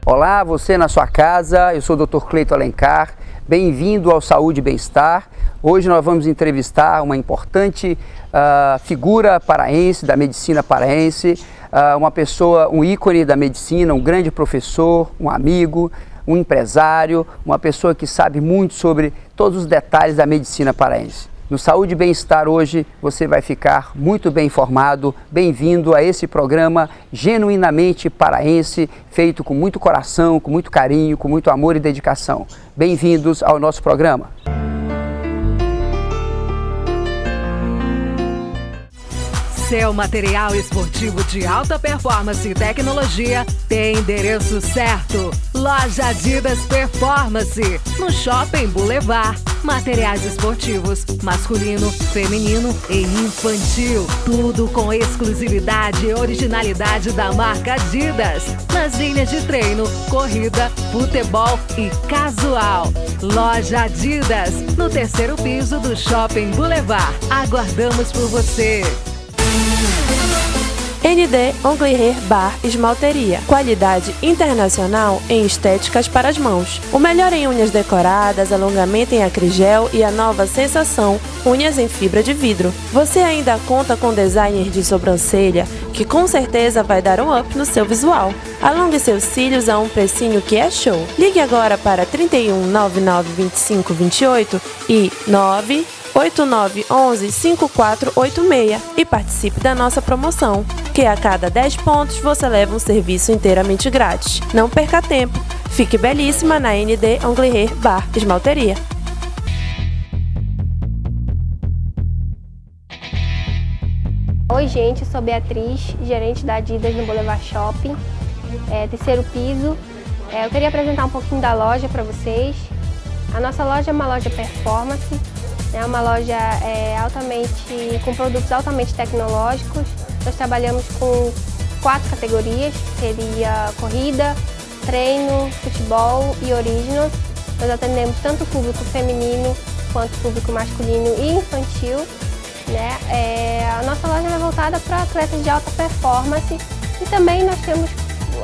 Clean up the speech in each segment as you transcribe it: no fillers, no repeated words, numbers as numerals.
Olá, você na sua casa, eu sou o Dr. Cleiton Alencar, bem-vindo ao Saúde e Bem-Estar. Hoje nós vamos entrevistar uma importante figura paraense, da medicina paraense, uma pessoa, um ícone da medicina, um grande professor, um amigo, um empresário, uma pessoa que sabe muito sobre todos os detalhes da medicina paraense. No Saúde e Bem-Estar hoje você vai ficar muito bem informado. Bem-vindo a esse programa genuinamente paraense, feito com muito coração, com muito carinho, com muito amor e dedicação. Bem-vindos ao nosso programa. Seu material esportivo de alta performance e tecnologia tem endereço certo. Loja Adidas Performance, no Shopping Boulevard. Materiais esportivos, masculino, feminino e infantil. Tudo com exclusividade e originalidade da marca Adidas. Nas linhas de treino, corrida, futebol e casual. Loja Adidas, no 3º piso do Shopping Boulevard. Aguardamos por você. ND Ongler Bar Esmalteria. Qualidade internacional em estéticas para as mãos. O melhor em unhas decoradas, alongamento em acrigel e a nova sensação, unhas em fibra de vidro. Você ainda conta com designer de sobrancelha, que com certeza vai dar um up no seu visual. Alongue seus cílios a um precinho que é show. Ligue agora para 31 99 25 28 e 98911 5486 e participe da nossa promoção, que a cada 10 pontos você leva um serviço inteiramente grátis. Não perca tempo, fique belíssima na ND Ongler Bar Esmalteria. Oi gente, sou Beatriz, gerente da Adidas no Boulevard Shopping, 3º piso. Eu queria apresentar um pouquinho da loja para vocês. A nossa loja é uma loja performance, é uma loja com produtos altamente tecnológicos. Nós trabalhamos com 4 categorias, seria corrida, treino, futebol e originals. Nós atendemos tanto o público feminino quanto o público masculino e infantil. A nossa loja é voltada para atletas de alta performance e também nós temos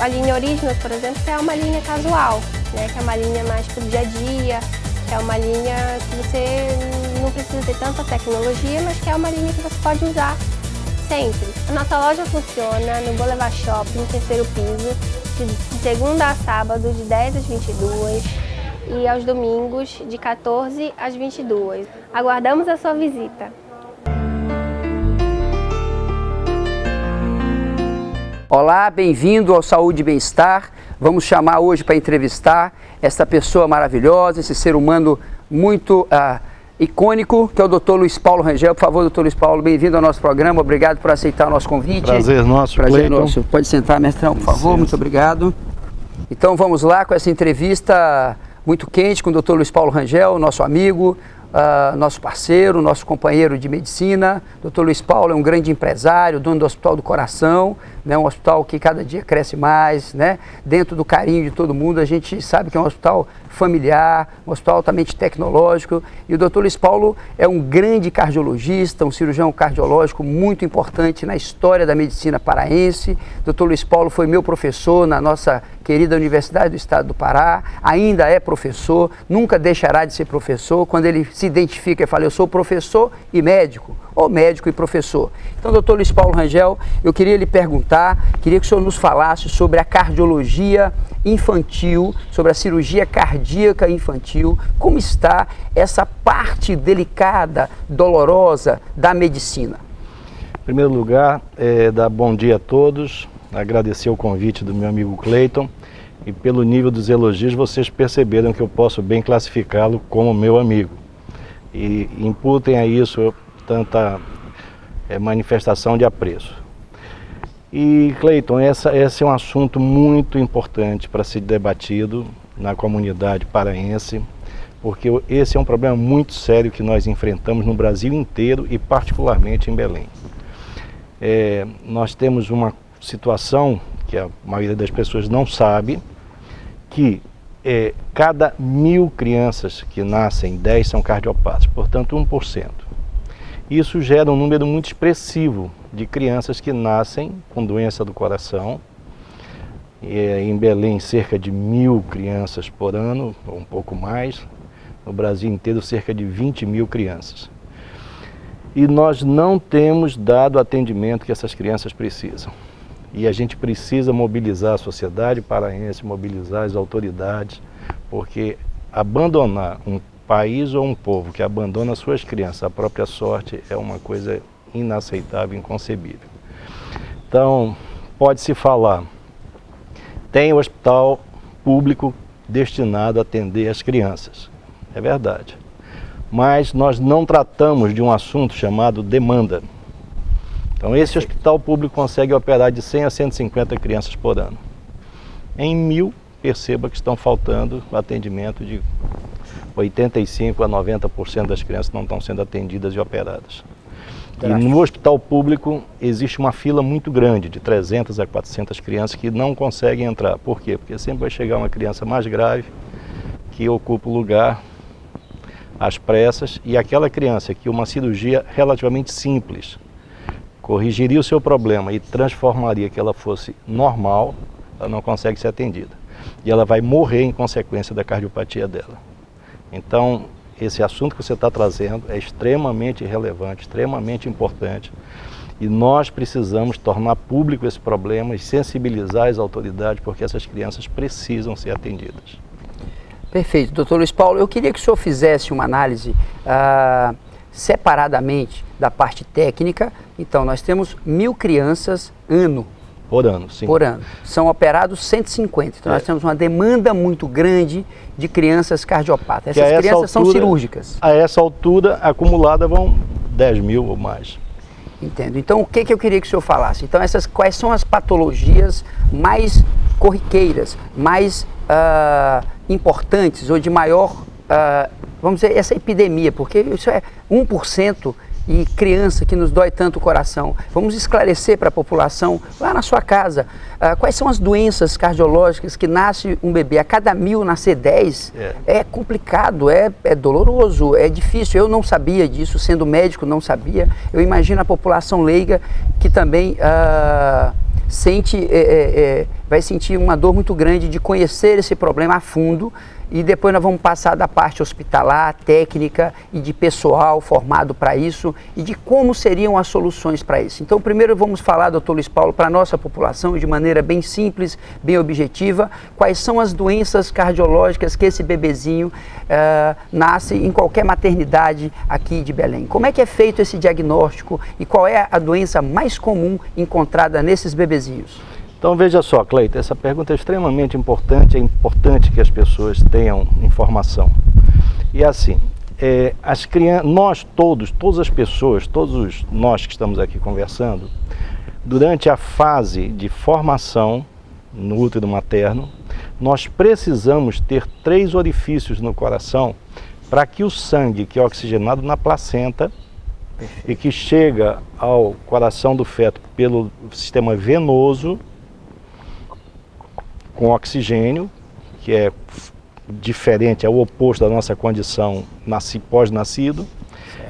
a linha Originals, por exemplo, que é uma linha casual, que é uma linha mais para o dia a dia, que é uma linha que você não precisa ter tanta tecnologia, mas que é uma linha que você pode usar sempre. A nossa loja funciona no Boulevard Shopping, 3º piso, de segunda a sábado, de 10 às 22 e aos domingos, de 14 às 22. Aguardamos a sua visita. Olá, bem-vindo ao Saúde e Bem-Estar. Vamos chamar hoje para entrevistar essa pessoa maravilhosa, esse ser humano muito icônico, que é o Dr. Luiz Paulo Rangel. Por favor, Dr. Luiz Paulo, bem-vindo ao nosso programa. Obrigado por aceitar o nosso convite. Prazer nosso, Prazer nosso. Pode sentar, mestrão, por favor. Muito obrigado. Então vamos lá com essa entrevista muito quente com o Dr. Luiz Paulo Rangel, nosso amigo, nosso parceiro, nosso companheiro de medicina. Dr. Luiz Paulo é um grande empresário, dono do Hospital do Coração, um hospital que cada dia cresce mais, dentro do carinho de todo mundo. A gente sabe que é um hospital familiar, um hospital altamente tecnológico, e o Dr. Luiz Paulo é um grande cardiologista, um cirurgião cardiológico muito importante na história da medicina paraense. Dr. Luiz Paulo foi meu professor na nossa querida Universidade do Estado do Pará, ainda é professor, nunca deixará de ser professor. Quando ele se identifica e fala, eu sou professor e médico, ou médico e professor. Então, Dr. Luiz Paulo Rangel, eu queria lhe perguntar, queria que o senhor nos falasse sobre a cardiologia infantil, sobre a cirurgia cardíaca infantil, como está essa parte delicada, dolorosa da medicina. Em primeiro lugar, dar bom dia a todos, agradecer o convite do meu amigo Cleiton, e pelo nível dos elogios vocês perceberam que eu posso bem classificá-lo como meu amigo. E imputem a isso tanta manifestação de apreço. E, Cleiton, esse é um assunto muito importante para ser debatido na comunidade paraense, porque esse é um problema muito sério que nós enfrentamos no Brasil inteiro e particularmente em Belém. Nós temos uma situação que a maioria das pessoas não sabe, que cada 1000 crianças que nascem, 10 são cardiopatas, portanto 1%. Isso gera um número muito expressivo de crianças que nascem com doença do coração Em Belém, cerca de 1.000 crianças por ano, ou um pouco mais. No Brasil inteiro, cerca de 20.000 crianças. E nós não temos dado o atendimento que essas crianças precisam. E a gente precisa mobilizar a sociedade paraense, mobilizar as autoridades, porque abandonar um país ou um povo que abandona suas crianças à própria sorte é uma coisa inaceitável, inconcebível. Então, pode-se falar, tem o hospital público destinado a atender as crianças, é verdade. Mas nós não tratamos de um assunto chamado demanda. Então, esse hospital público consegue operar de 100 a 150 crianças por ano. Em 1.000, perceba que estão faltando atendimento de 85 a 90% das crianças não estão sendo atendidas e operadas. E no hospital público existe uma fila muito grande, de 300 a 400 crianças que não conseguem entrar. Por quê? Porque sempre vai chegar uma criança mais grave que ocupa o lugar às pressas, e aquela criança que uma cirurgia relativamente simples corrigiria o seu problema e transformaria que ela fosse normal, ela não consegue ser atendida. E ela vai morrer em consequência da cardiopatia dela. Então, esse assunto que você está trazendo é extremamente relevante, extremamente importante. E nós precisamos tornar público esse problema e sensibilizar as autoridades, porque essas crianças precisam ser atendidas. Perfeito. Doutor Luiz Paulo, eu queria que o senhor fizesse uma análise separadamente da parte técnica. Então, nós temos 1.000 crianças ano. Por ano, sim. Por ano. São operados 150. Então, nós temos uma demanda muito grande de crianças cardiopatas. Essas crianças são cirúrgicas. A essa altura, acumulada, vão 10.000 ou mais. Entendo. Então, o que eu queria que o senhor falasse? Então, quais são as patologias mais corriqueiras, mais importantes ou de maior, vamos dizer, essa epidemia, porque isso é 1%. E criança que nos dói tanto o coração. Vamos esclarecer para a população, lá na sua casa, quais são as doenças cardiológicas que nasce um bebê. A cada 1.000 nascer 10 é complicado, é doloroso, é difícil. Eu não sabia disso, sendo médico não sabia. Eu imagino a população leiga que também vai sentir uma dor muito grande de conhecer esse problema a fundo. E depois nós vamos passar da parte hospitalar, técnica e de pessoal formado para isso e de como seriam as soluções para isso. Então, primeiro vamos falar, doutor Luiz Paulo, para a nossa população de maneira bem simples, bem objetiva, quais são as doenças cardiológicas que esse bebezinho nasce em qualquer maternidade aqui de Belém. Como é que é feito esse diagnóstico e qual é a doença mais comum encontrada nesses bebezinhos? Então veja só, Cleiton, essa pergunta é extremamente importante, é importante que as pessoas tenham informação. E assim, as crianças, nós todas as pessoas, todos nós que estamos aqui conversando, durante a fase de formação no útero materno, nós precisamos ter 3 orifícios no coração para que o sangue que é oxigenado na placenta e que chega ao coração do feto pelo sistema venoso, com oxigênio, que é diferente, é o oposto da nossa condição pós-nascido.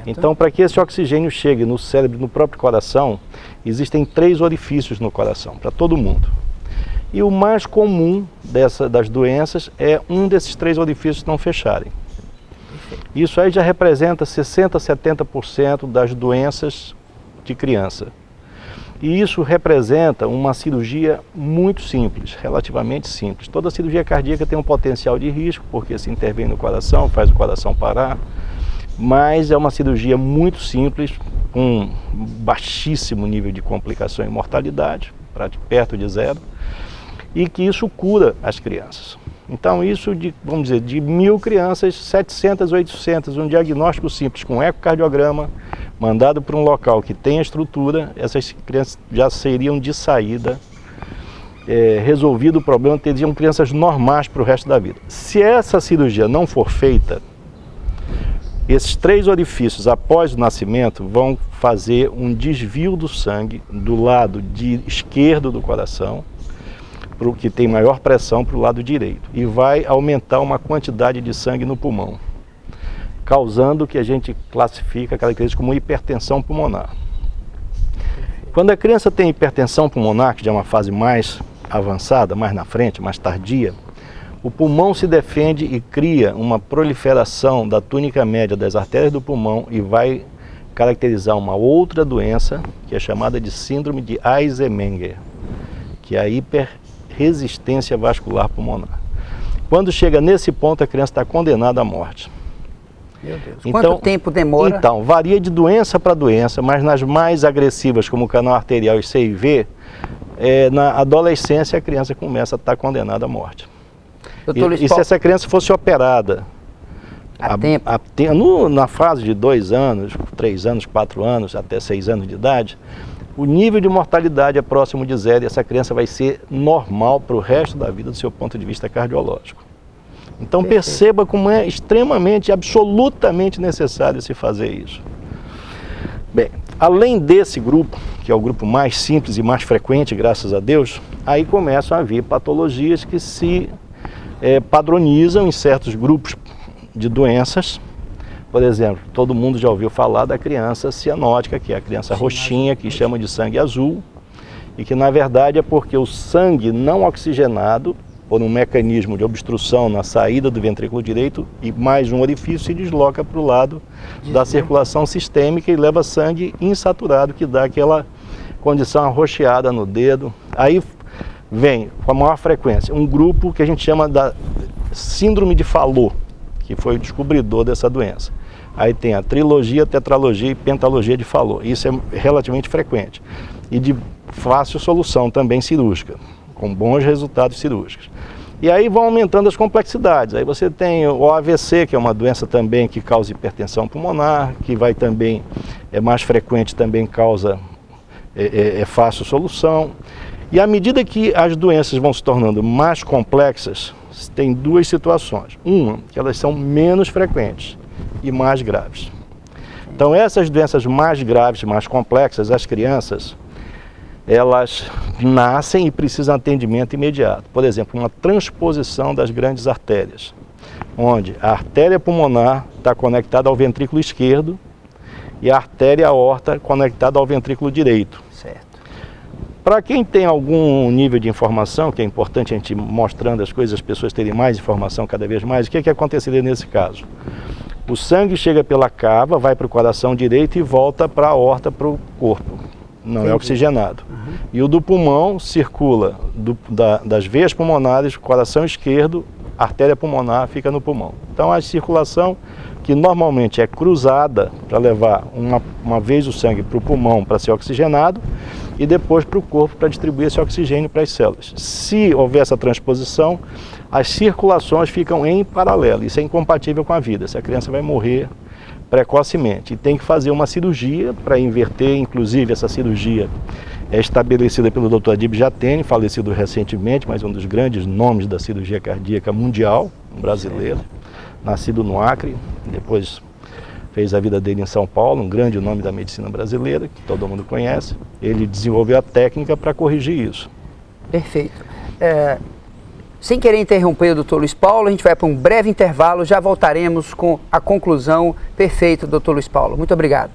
Então, para que esse oxigênio chegue no cérebro, no próprio coração, existem 3 orifícios no coração, para todo mundo. E o mais comum das doenças é um desses 3 orifícios não fecharem. Isso aí já representa 60% a 70% das doenças de criança. E isso representa uma cirurgia muito simples, relativamente simples. Toda cirurgia cardíaca tem um potencial de risco, porque se intervém no coração, faz o coração parar. Mas é uma cirurgia muito simples, com baixíssimo nível de complicação e mortalidade, perto de 0, e que isso cura as crianças. Então isso, vamos dizer, de 1.000 crianças, 700, 800, um diagnóstico simples com ecocardiograma, mandado para um local que tem a estrutura, essas crianças já seriam de saída, resolvido o problema, teriam crianças normais para o resto da vida. Se essa cirurgia não for feita, esses 3 orifícios após o nascimento vão fazer um desvio do sangue do lado esquerdo do coração, que tem maior pressão para o lado direito, e vai aumentar uma quantidade de sangue no pulmão, causando o que a gente classifica, caracteriza como hipertensão pulmonar. Quando a criança tem hipertensão pulmonar, que já é uma fase mais avançada, mais na frente, mais tardia, o pulmão se defende e cria uma proliferação da túnica média das artérias do pulmão e vai caracterizar uma outra doença que é chamada de síndrome de Eisenmenger, que é a hiperresistência vascular pulmonar. Quando chega nesse ponto, a criança está condenada à morte. Meu Deus. Quanto Então, tempo demora? Então, varia de doença para doença, mas nas mais agressivas, como o canal arterial e CIV, na adolescência a criança começa a estar condenada à morte. E se essa criança fosse operada na fase de 2 anos, 3 anos, 4 anos, até 6 anos de idade, o nível de mortalidade é próximo de 0 e essa criança vai ser normal para o resto da vida do seu ponto de vista cardiológico. Então perceba como é extremamente, absolutamente necessário se fazer isso. Bem, além desse grupo, que é o grupo mais simples e mais frequente, graças a Deus, aí começam a vir patologias que se padronizam em certos grupos de doenças. Por exemplo, todo mundo já ouviu falar da criança cianótica, que é a criança roxinha, que chama de sangue azul, e que na verdade é porque o sangue não oxigenado, por um mecanismo de obstrução na saída do ventrículo direito, e mais um orifício se desloca para o lado da circulação sistêmica e leva sangue insaturado, que dá aquela condição arroxeada no dedo. Aí vem, com a maior frequência, um grupo que a gente chama da síndrome de Fallot, que foi o descobridor dessa doença. Aí tem a trilogia, tetralogia e pentalogia de Fallot. Isso é relativamente frequente. E de fácil solução também cirúrgica, com bons resultados cirúrgicos. E aí vão aumentando as complexidades. Aí você tem o AVC, que é uma doença também que causa hipertensão pulmonar, que vai também, é mais frequente, também causa, fácil solução. E à medida que as doenças vão se tornando mais complexas, tem 2 situações. Uma, que elas são menos frequentes e mais graves. Então essas doenças mais graves, mais complexas, as crianças, elas nascem e precisam de atendimento imediato. Por exemplo, uma transposição das grandes artérias, onde a artéria pulmonar está conectada ao ventrículo esquerdo e a artéria aorta conectada ao ventrículo direito. Certo. Para quem tem algum nível de informação, que é importante a gente ir mostrando as coisas, as pessoas terem mais informação cada vez mais, o que aconteceria nesse caso? O sangue chega pela cava, vai para o coração direito e volta para a aorta, para o corpo. Não é oxigenado. E o do pulmão circula das veias pulmonares, coração esquerdo, artéria pulmonar fica no pulmão. Então a circulação, que normalmente é cruzada para levar uma vez o sangue para o pulmão para ser oxigenado e depois para o corpo para distribuir esse oxigênio para as células. Se houver essa transposição, as circulações ficam em paralelo. Isso é incompatível com a vida. Essa criança vai morrer precocemente e tem que fazer uma cirurgia para inverter. Inclusive essa cirurgia é estabelecida pelo Dr. Adib Jatene, falecido recentemente, mas um dos grandes nomes da cirurgia cardíaca mundial, um brasileiro, nascido no Acre, depois fez a vida dele em São Paulo, um grande nome da medicina brasileira, que todo mundo conhece. Ele desenvolveu a técnica para corrigir isso. Perfeito. Sem querer interromper o Dr. Luiz Paulo, a gente vai para um breve intervalo, já voltaremos com a conclusão perfeita do Dr. Luiz Paulo. Muito obrigado.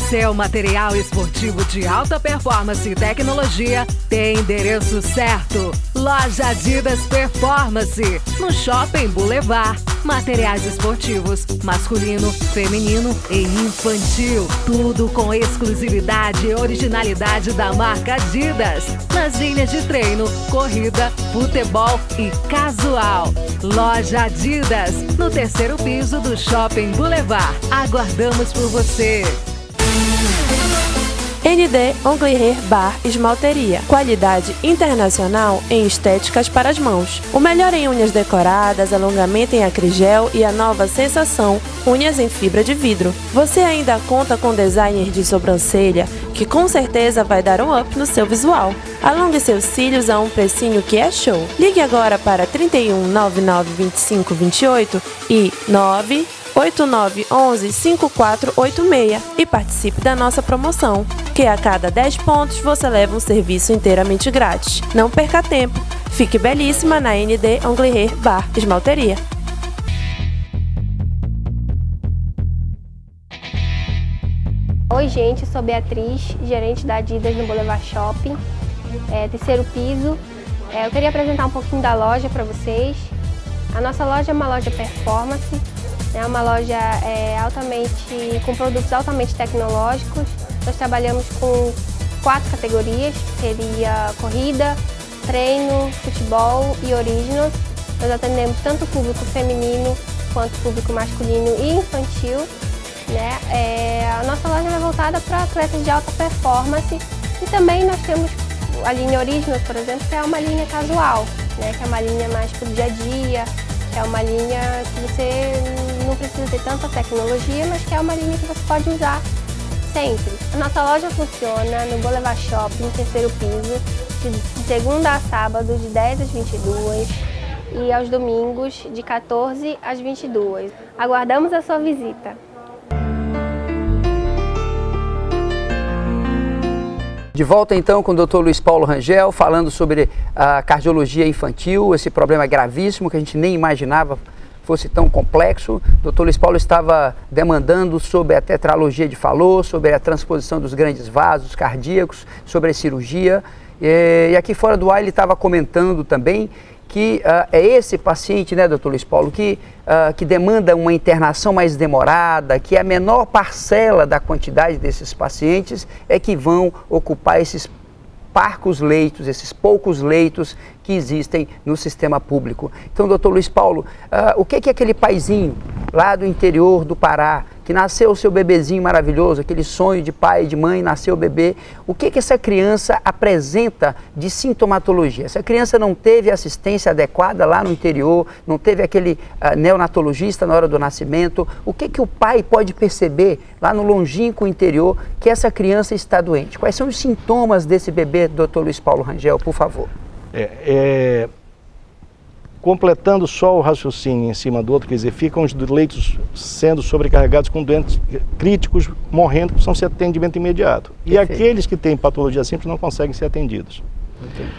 Seu material esportivo de alta performance e tecnologia tem endereço certo. Loja Adidas Performance, no Shopping Boulevard. Materiais esportivos, masculino, feminino e infantil. Tudo com exclusividade e originalidade da marca Adidas. Nas linhas de treino, corrida, futebol e casual. Loja Adidas, no 3º piso do Shopping Boulevard. Aguardamos por você. ND Anglier Bar Esmalteria. Qualidade internacional em estéticas para as mãos. O melhor em unhas decoradas, alongamento em acrigel e a nova sensação, unhas em fibra de vidro. Você ainda conta com designer de sobrancelha, que com certeza vai dar um up no seu visual. Alongue seus cílios a um precinho que é show. Ligue agora para 31 99 25 28 e 98911 5486 e participe da nossa promoção, que a cada 10 pontos você leva um serviço inteiramente grátis. Não perca tempo, fique belíssima na ND Anglier Bar Esmalteria. Oi gente, sou Beatriz, gerente da Adidas no Boulevard Shopping, terceiro piso. Eu queria apresentar um pouquinho da loja para vocês. A nossa loja é uma loja performance, é uma loja com produtos altamente tecnológicos. Nós trabalhamos com 4 categorias, que seria corrida, treino, futebol e originals. Nós atendemos tanto o público feminino quanto o público masculino e infantil. A nossa loja é voltada para atletas de alta performance e também nós temos a linha Originals, por exemplo, que é uma linha casual, que é uma linha mais para o dia a dia, que é uma linha que você não precisa ter tanta tecnologia, mas que é uma linha que você pode usar sempre. A nossa loja funciona no Boulevard Shopping, terceiro piso, de segunda a sábado, de 10 às 22 e aos domingos, de 14 às 22. Aguardamos a sua visita. De volta então com o Dr. Luiz Paulo Rangel, falando sobre a cardiologia infantil, esse problema gravíssimo que a gente nem imaginava fosse tão complexo. O Dr. Luiz Paulo estava demandando sobre a tetralogia de Fallot, sobre a transposição dos grandes vasos cardíacos, sobre a cirurgia. E aqui fora do ar ele estava comentando também que é esse paciente, né, doutor Luiz Paulo, que demanda uma internação mais demorada, que a menor parcela da quantidade desses pacientes é que vão ocupar esses parcos leitos, esses poucos leitos que existem no sistema público. Então, doutor Luiz Paulo, o que é aquele paizinho lá do interior do Pará, que nasceu o seu bebezinho maravilhoso, aquele sonho de pai e de mãe, nasceu o bebê, o que essa criança apresenta de sintomatologia? Essa criança não teve assistência adequada lá no interior, não teve aquele neonatologista na hora do nascimento, o que o pai pode perceber lá no longínquo interior que essa criança está doente? Quais são os sintomas desse bebê, doutor Luiz Paulo Rangel, por favor? Completando só o raciocínio em cima do outro, quer dizer, ficam os leitos sendo sobrecarregados com doentes críticos morrendo, que precisam ser atendimento imediato. E aqueles que têm patologia simples não conseguem ser atendidos. Entendi.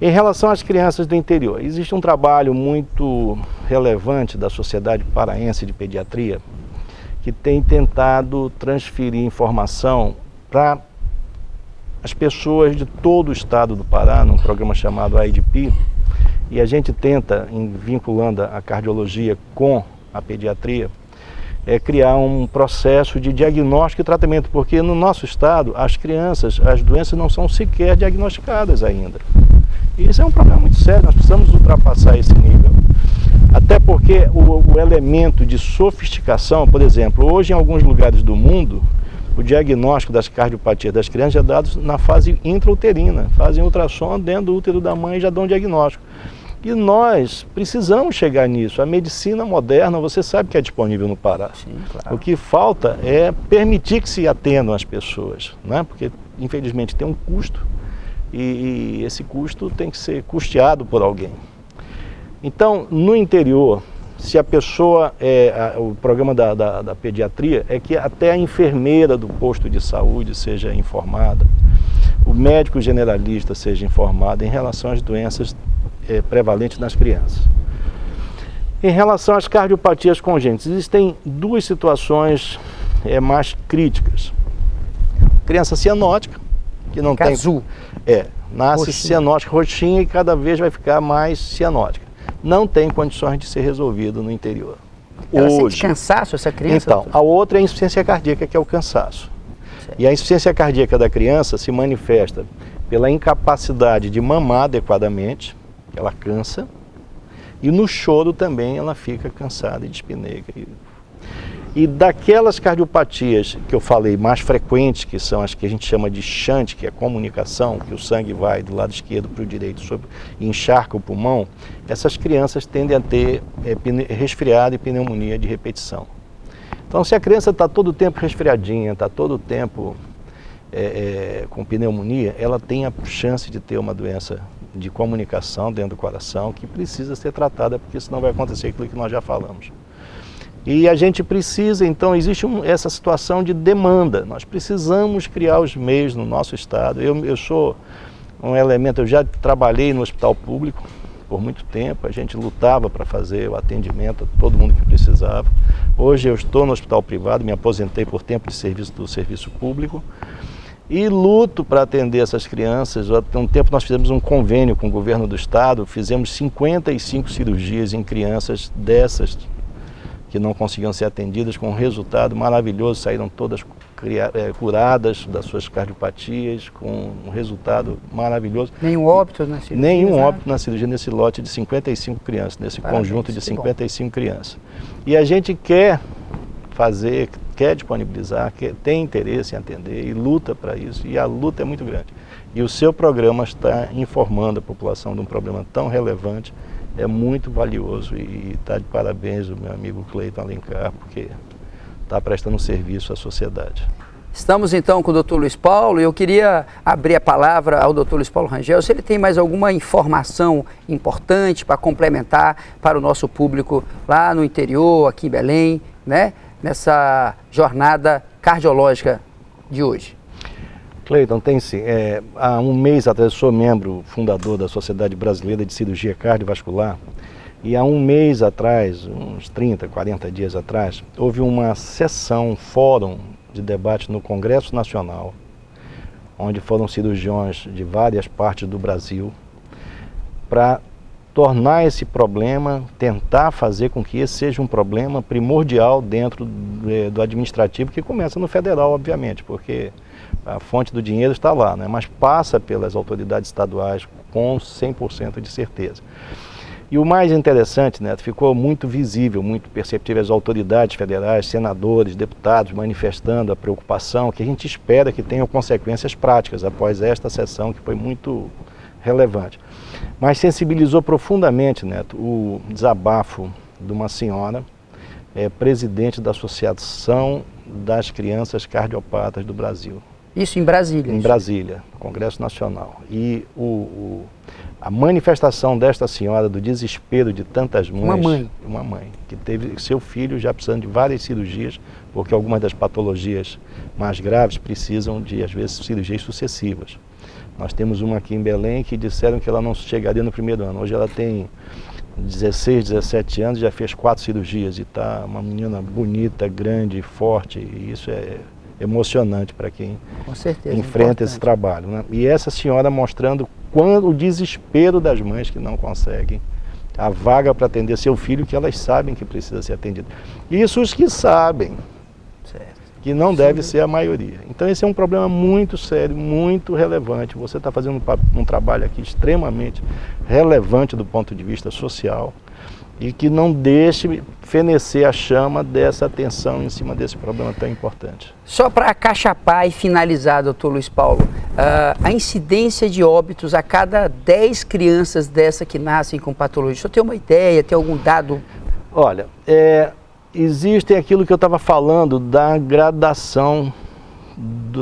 Em relação às crianças do interior, existe um trabalho muito relevante da Sociedade Paraense de Pediatria que tem tentado transferir informação para as pessoas de todo o estado do Pará, num programa chamado AIDP, e a gente tenta, vinculando a cardiologia com a pediatria, criar um processo de diagnóstico e tratamento, porque no nosso estado, as crianças, as doenças não são sequer diagnosticadas ainda. E isso é um problema muito sério, nós precisamos ultrapassar esse nível. Até porque o elemento de sofisticação, por exemplo, hoje em alguns lugares do mundo, o diagnóstico das cardiopatias das crianças é dado na fase intrauterina, fazem ultrassom dentro do útero da mãe e já dão um diagnóstico. E nós precisamos chegar nisso. A medicina moderna, você sabe que é disponível no Pará. Sim, claro. O que falta é permitir que se atendam as pessoas, né? Porque infelizmente tem um custo e esse custo tem que ser custeado por alguém. Então, no interior, se a pessoa, o programa da pediatria é que até a enfermeira do posto de saúde seja informada, o médico generalista seja informado em relação às doenças prevalentes nas crianças. Em relação às cardiopatias congênitas, existem duas situações mais críticas. Criança cianótica, que não tem... Azul. Nasce roxinha. Cianótica, roxinha, e cada vez vai ficar mais cianótica. Não tem condições de ser resolvido no interior. Ela sente cansaço, essa criança? Então, a outra é a insuficiência cardíaca, que é o cansaço. Certo. E a insuficiência cardíaca da criança se manifesta pela incapacidade de mamar adequadamente, ela cansa, e no choro também ela fica cansada e dispneia. E daquelas cardiopatias que eu falei mais frequentes, que são as que a gente chama de shunt, que é a comunicação, que o sangue vai do lado esquerdo para o direito e encharca o pulmão, essas crianças tendem a ter resfriado e pneumonia de repetição. Então, se a criança está todo o tempo resfriadinha, está todo o tempo com pneumonia, ela tem a chance de ter uma doença de comunicação dentro do coração que precisa ser tratada, porque senão vai acontecer aquilo que nós já falamos. E a gente precisa, então, existe essa situação de demanda. Nós precisamos criar os meios no nosso estado. Eu sou um elemento, eu já trabalhei no hospital público, por muito tempo, a gente lutava para fazer o atendimento a todo mundo que precisava. Hoje eu estou no hospital privado, me aposentei por tempo de serviço do serviço público e luto para atender essas crianças. Há um tempo nós fizemos um convênio com o governo do estado, fizemos 55 cirurgias em crianças dessas que não conseguiam ser atendidas, com um resultado maravilhoso, saíram todas curadas das suas cardiopatias, com um resultado maravilhoso. Nenhum óbito na cirurgia? Nenhum óbito na cirurgia nesse lote de 55 crianças, nesse conjunto de 55 crianças. E a gente quer fazer, quer disponibilizar, tem interesse em atender e luta para isso, e a luta é muito grande. E o seu programa está informando a população de um problema tão relevante, é muito valioso, e está de parabéns o meu amigo Cleiton Alencar, porque está prestando um serviço à sociedade. Estamos então com o Dr. Luiz Paulo e eu queria abrir a palavra ao Dr. Luiz Paulo Rangel, se ele tem mais alguma informação importante para complementar para o nosso público lá no interior, aqui em Belém, né, nessa jornada cardiológica de hoje. Cleiton, tem sim. Há um mês atrás, eu sou membro fundador da Sociedade Brasileira de Cirurgia Cardiovascular, e há um mês atrás, uns 30, 40 dias atrás, houve uma sessão, um fórum de debate no Congresso Nacional, onde foram cirurgiões de várias partes do Brasil, para tornar esse problema, tentar fazer com que esse seja um problema primordial dentro do administrativo, que começa no federal, obviamente, porque a fonte do dinheiro está lá, né? Mas passa pelas autoridades estaduais com 100% de certeza. E o mais interessante, Neto, ficou muito visível, muito perceptível as autoridades federais, senadores, deputados manifestando a preocupação que a gente espera que tenham consequências práticas após esta sessão, que foi muito relevante. Mas sensibilizou profundamente, Neto, o desabafo de uma senhora, presidente da Associação das Crianças Cardiopatas do Brasil. Isso em Brasília? Em Brasília, no Congresso Nacional. E a manifestação desta senhora, do desespero de tantas mães... Uma mãe, que teve seu filho já precisando de várias cirurgias, porque algumas das patologias mais graves precisam de, às vezes, cirurgias sucessivas. Nós temos uma aqui em Belém que disseram que ela não chegaria no primeiro ano. Hoje ela tem 16, 17 anos, já fez 4 cirurgias e está uma menina bonita, grande, forte, e isso é emocionante para quem enfrenta esse trabalho, né? E essa senhora mostrando o desespero das mães que não conseguem a vaga para atender seu filho, que elas sabem que precisa ser atendido. Isso os que sabem, que não deve ser a maioria. Então esse é um problema muito sério, muito relevante. Você está fazendo um trabalho aqui extremamente relevante do ponto de vista social, e que não deixe fenecer a chama dessa atenção em cima desse problema tão importante. Só para acachapar e finalizar, doutor Luiz Paulo, a incidência de óbitos a cada 10 crianças dessa que nascem com patologia, o senhor tem uma ideia, tem algum dado? Olha, existe aquilo que eu estava falando da gradação,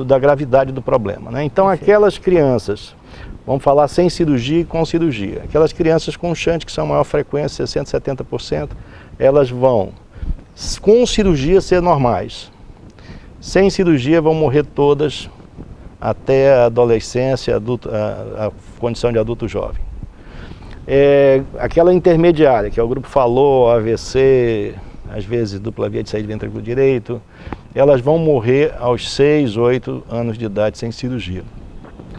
da gravidade do problema, né? Então aquelas crianças, vamos falar sem cirurgia e com cirurgia, aquelas crianças com shunt que são a maior frequência, 60%, 70%, elas vão, com cirurgia, ser normais. Sem cirurgia vão morrer todas até a adolescência, a condição de adulto jovem. Aquela intermediária, que é o grupo falou, AVC, às vezes dupla via de saída de ventrículo direito, elas vão morrer aos 6, 8 anos de idade sem cirurgia.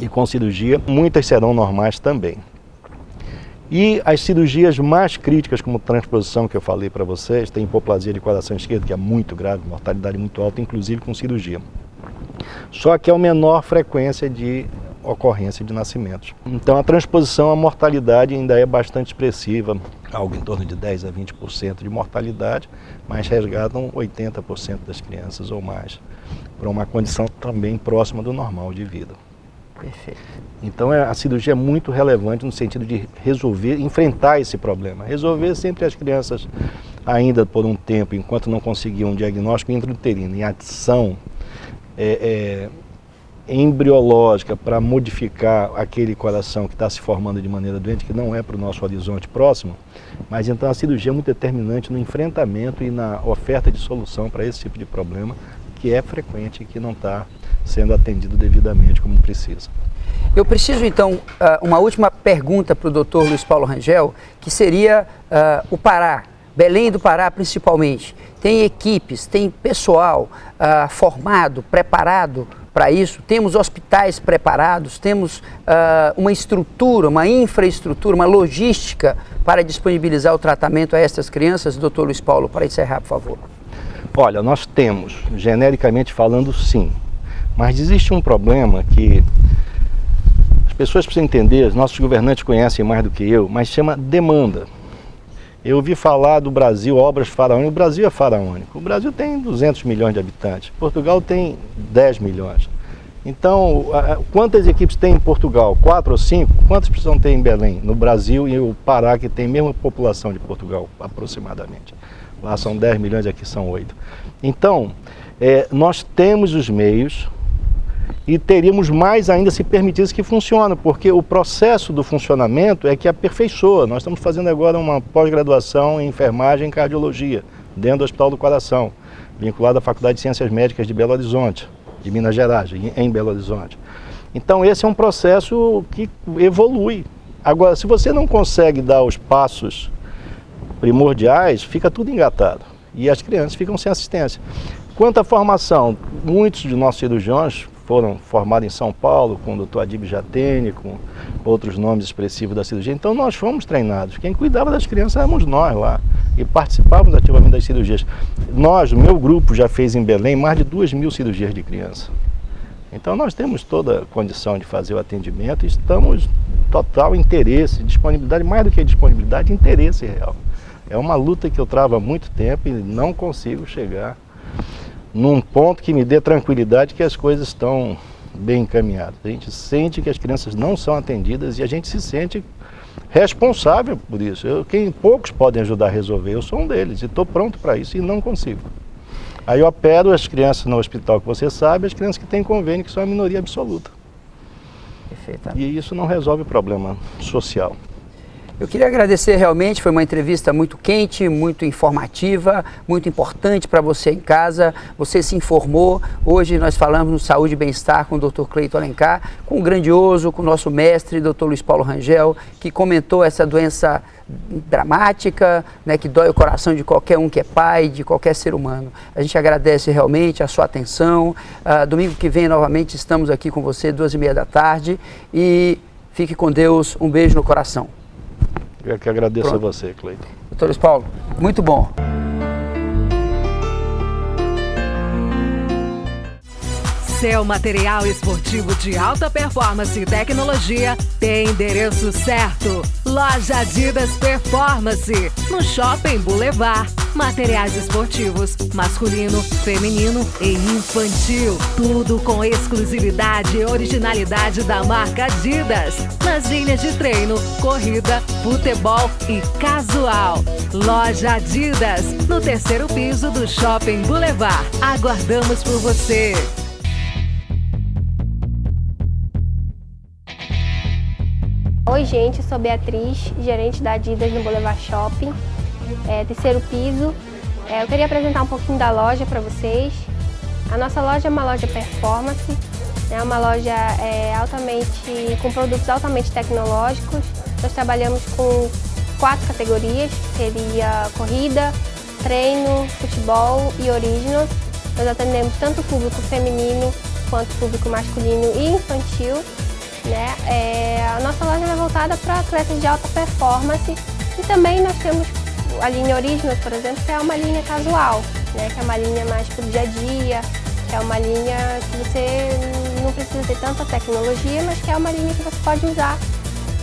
E com cirurgia, muitas serão normais também. E as cirurgias mais críticas, como transposição, que eu falei para vocês, tem hipoplasia de coração esquerdo, que é muito grave, mortalidade muito alta, inclusive com cirurgia. Só que é a menor frequência de ocorrência de nascimentos. Então a transposição, a mortalidade ainda é bastante expressiva, algo em torno de 10 a 20% de mortalidade, mas resgatam 80% das crianças ou mais, para uma condição também próxima do normal de vida. Perfeito. Então a cirurgia é muito relevante no sentido de resolver, enfrentar esse problema. Resolver sempre as crianças, ainda por um tempo, enquanto não conseguiam um diagnóstico intrauterino, em adição embriológica para modificar aquele coração que está se formando de maneira doente, que não é para o nosso horizonte próximo, mas então a cirurgia é muito determinante no enfrentamento e na oferta de solução para esse tipo de problema, que é frequente e que não está sendo atendido devidamente como precisa. Eu preciso, então, uma última pergunta para o Dr. Luiz Paulo Rangel, que seria o Pará, Belém do Pará principalmente. Tem equipes, tem pessoal formado, preparado para isso? Temos hospitais preparados? Temos uma estrutura, uma infraestrutura, uma logística para disponibilizar o tratamento a estas crianças? Dr. Luiz Paulo, para encerrar, por favor. Olha, nós temos, genericamente falando, sim. Mas existe um problema que as pessoas precisam entender, os nossos governantes conhecem mais do que eu, mas chama demanda. Eu ouvi falar do Brasil, obras faraônicas. O Brasil é faraônico. O Brasil tem 200 milhões de habitantes. Portugal tem 10 milhões. Então, quantas equipes tem em Portugal? 4 ou 5? Quantas precisam ter em Belém? No Brasil e o Pará, que tem a mesma população de Portugal, aproximadamente. Lá são 10 milhões, aqui são 8. Então, nós temos os meios e teríamos mais ainda se permitisse que funcione, porque o processo do funcionamento é que aperfeiçoa. Nós estamos fazendo agora uma pós-graduação em enfermagem e cardiologia, dentro do Hospital do Coração, vinculado à Faculdade de Ciências Médicas de Belo Horizonte, de Minas Gerais, em Belo Horizonte. Então esse é um processo que evolui. Agora, se você não consegue dar os passos primordiais, fica tudo engatado e as crianças ficam sem assistência. Quanto à formação, muitos de nossos cirurgiões foram formados em São Paulo, com o Dr. Adib Jatene, com outros nomes expressivos da cirurgia. Então nós fomos treinados. Quem cuidava das crianças éramos nós lá e participávamos ativamente das cirurgias. Nós, o meu grupo, já fez em Belém mais de 2.000 cirurgias de criança. Então nós temos toda a condição de fazer o atendimento e estamos total interesse, disponibilidade, mais do que disponibilidade, interesse real. É uma luta que eu travo há muito tempo e não consigo chegar num ponto que me dê tranquilidade que as coisas estão bem encaminhadas. A gente sente que as crianças não são atendidas e a gente se sente responsável por isso. Poucos podem ajudar a resolver, eu sou um deles e estou pronto para isso e não consigo. Aí eu opero as crianças no hospital que você sabe, as crianças que têm convênio, que são a minoria absoluta. Perfeitamente. E isso não resolve o problema social. Eu queria agradecer realmente, foi uma entrevista muito quente, muito informativa, muito importante para você em casa. Você se informou. Hoje nós falamos no Saúde e Bem-Estar com o Dr. Cleiton Alencar, com o grandioso, com o nosso mestre, Dr. Luiz Paulo Rangel, que comentou essa doença dramática, né, que dói o coração de qualquer um que é pai, de qualquer ser humano. A gente agradece realmente a sua atenção. Domingo que vem, novamente, estamos aqui com você, 2h30 da tarde. E fique com Deus. Um beijo no coração. Eu que agradeço a você, Cleiton. Dr. Luiz Paulo, muito bom. Seu material esportivo de alta performance e tecnologia tem endereço certo. Loja Adidas Performance, no Shopping Boulevard. Materiais esportivos, masculino, feminino e infantil. Tudo com exclusividade e originalidade da marca Adidas. Nas linhas de treino, corrida, futebol e casual. Loja Adidas, no 3º piso do Shopping Boulevard. Aguardamos por você. Oi gente, sou Beatriz, gerente da Adidas no Boulevard Shopping, 3º piso. Eu queria apresentar um pouquinho da loja para vocês. A nossa loja é uma loja performance, é uma loja com produtos altamente tecnológicos. Nós trabalhamos com 4 categorias, que seria corrida, treino, futebol e originals. Nós atendemos tanto o público feminino quanto o público masculino e infantil. A nossa loja é voltada para atletas de alta performance e também nós temos a linha Originals, por exemplo, que é uma linha casual, que é uma linha mais para o dia a dia, que é uma linha que você não precisa ter tanta tecnologia, mas que é uma linha que você pode usar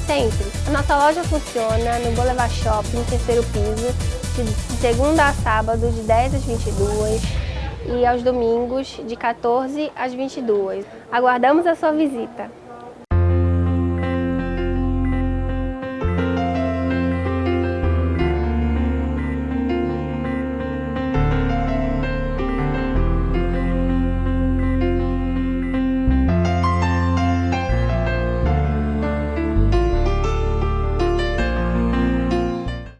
sempre. A nossa loja funciona no Boulevard Shopping, 3º piso, de segunda a sábado, de 10 às 22 e aos domingos, de 14 às 22. Aguardamos a sua visita.